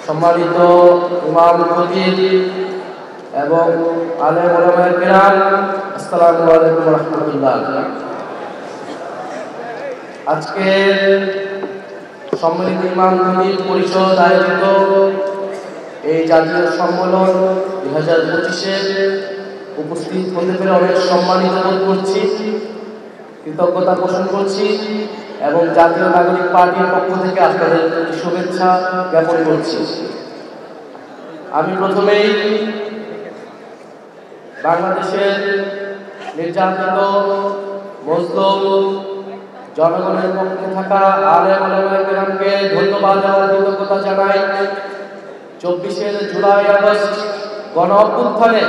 সম্মানিত ইমাম খতিব এবং আলেম ওলামায়ে কেরাম, আসসালামু আলাইকুম ওয়া রাহমাতুল্লাহ। আজকে সম্মিলিত ইমাম খতিব পরিষদ আয়োজিত এই জাতীয় সম্মেলন 2025-এ উপস্থিত হতে পেরে অনেক সম্মানিত বোধ করছি, কৃতজ্ঞতা পোষণ করছি এবং জাতীয় নাগরিক পার্টির পক্ষ থেকে আপনাদের শুভেচ্ছা জ্ঞাপন করছি। আমি প্রথমেই বাংলাদেশের নির্যাতিত মজলুম জনগণের পক্ষে থাকা আলেম ওলামায়ে কেরামকে ধন্যবাদ এবং কৃতজ্ঞতা জানাই। 24শে জুলাই আগস্ট গণ অভ্যুত্থানে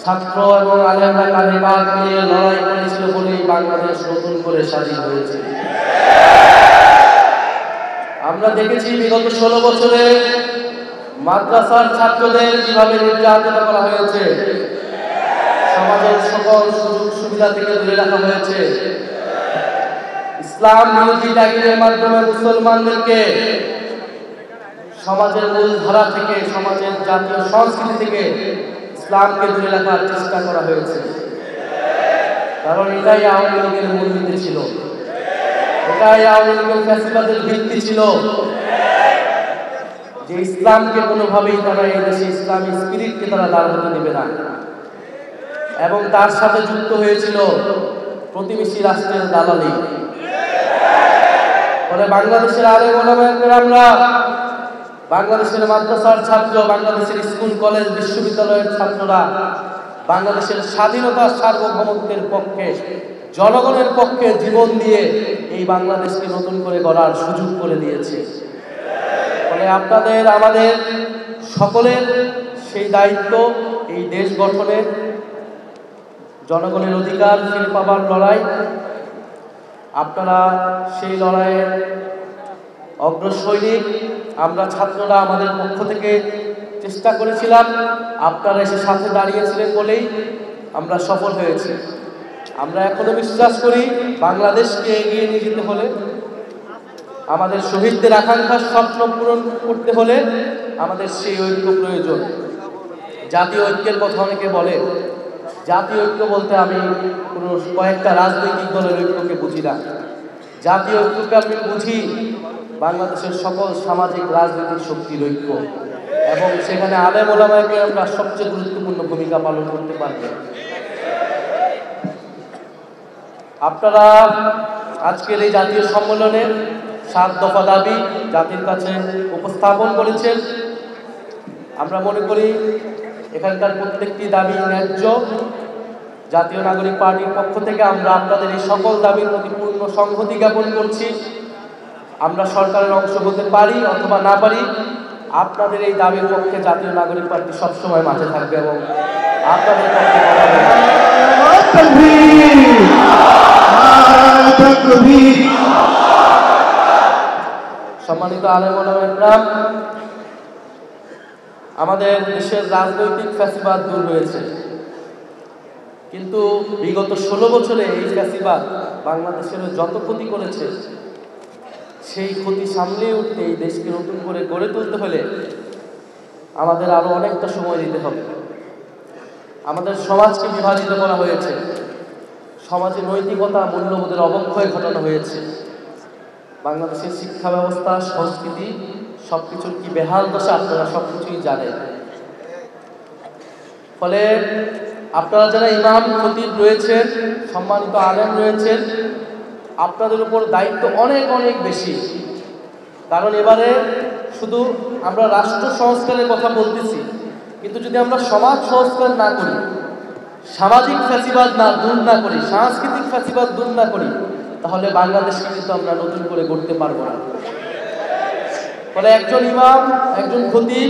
ছাত্র এবং আলেমরা কাঁধে কাঁধ মিলিয়ে লড়াই করেছিল বলেই বাংলাদেশ নতুন করে স্বাধীন হয়েছে। আমরা দেখেছি বিগত 16 বছরে মাদ্রাসার ছাত্রদের কিভাবে নির্যাতন করা হয়েছে, সমাজের সকল সুযোগ সুবিধা থেকে দূরে রাখা হয়েছে। ইসলাম বিরোধী ট্যাগের মাধ্যমে মুসলমানদেরকে সমাজের মূল ধারা থেকে, সমাজের জাতীয় সংস্কৃতি থেকে ইসলামকে দূরে রাখার চেষ্টা করা হয়েছে। কারণ এটাই আওয়ামী লীগের মূলনীতি ছিল, এটাই আওয়ামী লীগের ফ্যাসিবাদের ভিত্তি ছিল যে ইসলামকে কোনোভাবেই তারা এই দেশে ইসলামী স্পিরিটকে তারা দাঁড় হতে দেবে না। এবং তার সাথে যুক্ত হয়েছিল প্রতিবেশী রাষ্ট্রের দালালি। ফলে বাংলাদেশের আলেম ওলামায়ে কেরামরা, বাংলাদেশের মাদ্রাসার ছাত্র, বাংলাদেশের স্কুল কলেজ বিশ্ববিদ্যালয়ের ছাত্ররা বাংলাদেশের স্বাধীনতা সার্বভৌমত্বের পক্ষে, জনগণের পক্ষে জীবন দিয়ে এই বাংলাদেশকে নতুন করে গড়ার সুযোগ করে দিয়েছে। ফলে আপনাদের আমাদের সকলের সেই দায়িত্ব এই দেশ গঠনের, জনগণের অধিকার ফিরে পাবার লড়াই। আপনারা সেই লড়াইয়ের অগ্রসৈনিক। আমরা ছাত্ররা আমাদের পক্ষ থেকে চেষ্টা করেছিলাম, আপনারা এসে সাথে দাঁড়িয়েছিলেন বলেই আমরা সফল হয়েছি। আমরা এখনো বিশ্বাস করি বাংলাদেশকে এগিয়ে নিয়ে যেতে হলে, আমাদের শহীদদের আকাঙ্ক্ষার স্বপ্ন পূরণ করতে হলে আমাদের সেই ঐক্য প্রয়োজন। জাতীয় ঐক্যের কথা অনেকে বলে, জাতীয় ঐক্য বলতে আমি কোনো কয়েকটা রাজনৈতিক দলের ঐক্যকে বুঝি না। জাতীয় ঐক্যকে আমি বুঝি বাংলাদেশের সকল সামাজিক রাজনৈতিক শক্তির ঐক্য, এবং সেখানে আলেম ওলামায়ে কেরামরা সবচেয়ে গুরুত্বপূর্ণ ভূমিকা পালন করতে পারবে। আপনারা আজকের এই জাতীয় সম্মেলনে 7 দফা দাবি জাতির কাছে উপস্থাপন করেছেন। আমরা মনে করি এখানকার প্রত্যেকটি দাবি ন্যায্য। জাতীয় নাগরিক পার্টির পক্ষ থেকে আমরা আপনাদের এই সকল দাবির প্রতি পূর্ণ সংহতি জ্ঞাপন করছি। আমরা সরকারের অংশ হতে পারি অথবা না পারি, আপনাদের এই দাবির পক্ষে জাতীয় নাগরিক পার্টি সবসময় মাঠে থাকবে এবং আপনাদের পক্ষে কথা বলবে। সম্মানিত আলেম ওলামায়ে কেরাম, আমাদের দেশের রাজনৈতিক ফ্যাসিবাদ দূর হয়েছে, কিন্তু বিগত 16 বছরে এই ফ্যাসিবাদ বাংলাদেশের যত ক্ষতি করেছে, সেই ক্ষতি সামলে উঠতে এই দেশকে নতুন করে গড়ে তুলতে হলে আমাদের আরো অনেকটা সময় দিতে হবে। আমাদের সমাজকে বিভাজিত করা হয়েছে, সমাজে নৈতিকতা মূল্যবোধের অবক্ষয় ঘটানো হয়েছে। বাংলাদেশের শিক্ষা ব্যবস্থা, সংস্কৃতি সবকিছুর কি বেহাল দশা আপনারা সবকিছুই জানেন। ফলে আপনারা যারা ইমাম খতিব রয়েছেন, সম্মানিত আলেম রয়েছেন, আপনাদের উপর দায়িত্ব অনেক অনেক বেশি। কারণ এবারে শুধু আমরা রাষ্ট্র সংস্কারের কথা বলতেছি, কিন্তু যদি আমরা সমাজ সংস্কার না করি, সামাজিক ফ্যাসিবাদ দূর না করি, সাংস্কৃতিক ফ্যাসিবাদ দূর না করি, তাহলে বাংলাদেশকে কিন্তু আমরা নতুন করে গড়তে পারবো না। ফলে একজন ইমাম, একজন খতিব,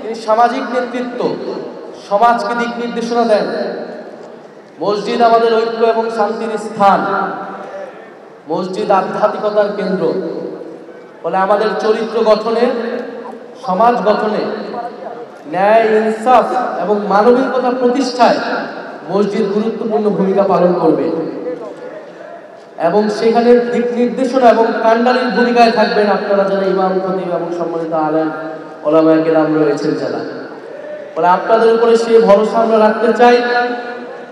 তিনি সামাজিক নেতৃত্ব, সমাজকে দিক নির্দেশনা দেন। মসজিদ আমাদের ঐক্য এবং শান্তির স্থান, মসজিদ আধ্যাত্মিকতার কেন্দ্র। ফলে আমাদের চরিত্র গঠনে, সমাজ গঠনে, ন্যায় ইনসাফ এবং মানবিকতা প্রতিষ্ঠায় মসজিদ গুরুত্বপূর্ণ ভূমিকা পালন করবে। এবং সেখানে দিক নির্দেশনা এবং কান্ডারির ভূমিকায় থাকবেন আপনারা যারা ইমাম খতিব এবং সম্মানিত আলেম ওলামায়ে কেরাম রয়েছেন যারা, বলে আপনাদের উপরে সেই ভরসা আমরা রাখতে চাই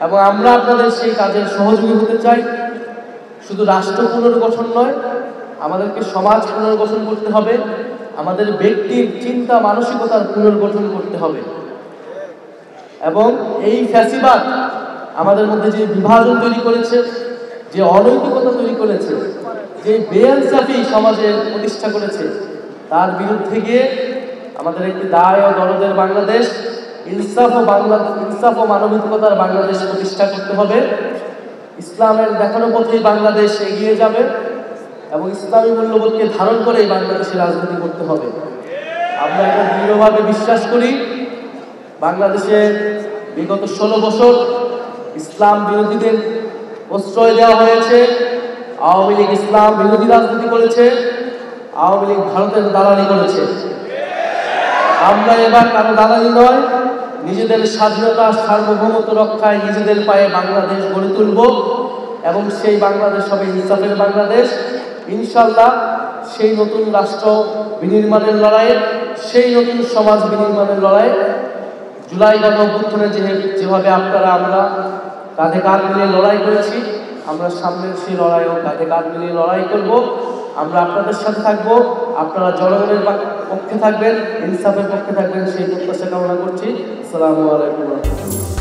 এবং আমরা আপনাদের সেই কাজের সহযোগী হতে চাই। শুধু রাষ্ট্র পুনর্গঠন নয়, আমাদেরকে সমাজ পুনর্গঠন করতে হবে, আমাদের ব্যক্তির চিন্তা মানসিকতার পুনর্গঠন করতে হবে। এবং এই ফ্যাসিবাদ আমাদের মধ্যে যে বিভাজন তৈরি করেছে, যে অনৈতিকতা তৈরি করেছে, যে বেইনসাফি সমাজে প্রতিষ্ঠা করেছে, তার বিরুদ্ধে গিয়ে আমাদের একটি দায় ও দরদের বাংলাদেশ, ইনসাফ ও মানবিকতার বাংলাদেশ প্রতিষ্ঠা করতে হবে। ইসলামের দেখানো পথেই বাংলাদেশ এগিয়ে যাবে এবং ইসলামী মূল্যবোধকে ধারণ করে এই বাংলাদেশে রাজনীতি করতে হবে। আমরা এটা দৃঢ়ভাবে বিশ্বাস করি। বাংলাদেশে বিগত 16 বছর ইসলাম বিরোধীদের প্রশ্রয় দেওয়া হয়েছে। আওয়ামী লীগ ইসলাম বিরোধী রাজনীতি করেছে, আওয়ামী লীগ ভারতের দালালি করেছে। আমরা এবার কারো দালালি নয়, নিজেদের স্বাধীনতা সার্বভৌমত্ব রক্ষায় নিজেদের পায়ে বাংলাদেশ গড়ে তুলব এবং সেই বাংলাদেশ হবে ইনসাফের বাংলাদেশ। ইনশাআল্লাহ সেই নতুন রাষ্ট্র বিনির্মাণের লড়াইয়ে, সেই নতুন সমাজ বিনির্মাণের লড়াইয়ে জুলাই গণঅভ্যুত্থানে যেভাবে আপনারা আমরা কাঁধে কাঁধ মিলিয়ে লড়াই করেছি, আমরা সামনের সেই লড়াইও কাঁধে কাঁধ মিলিয়ে লড়াই করব। আমরা আপনাদের সাথে থাকবো, আপনারা জনগণের পক্ষে থাকবেন, ইনসাফের পক্ষে থাকবেন, সেই প্রত্যাশা কামনা করছি। আসসালামু আলাইকুম।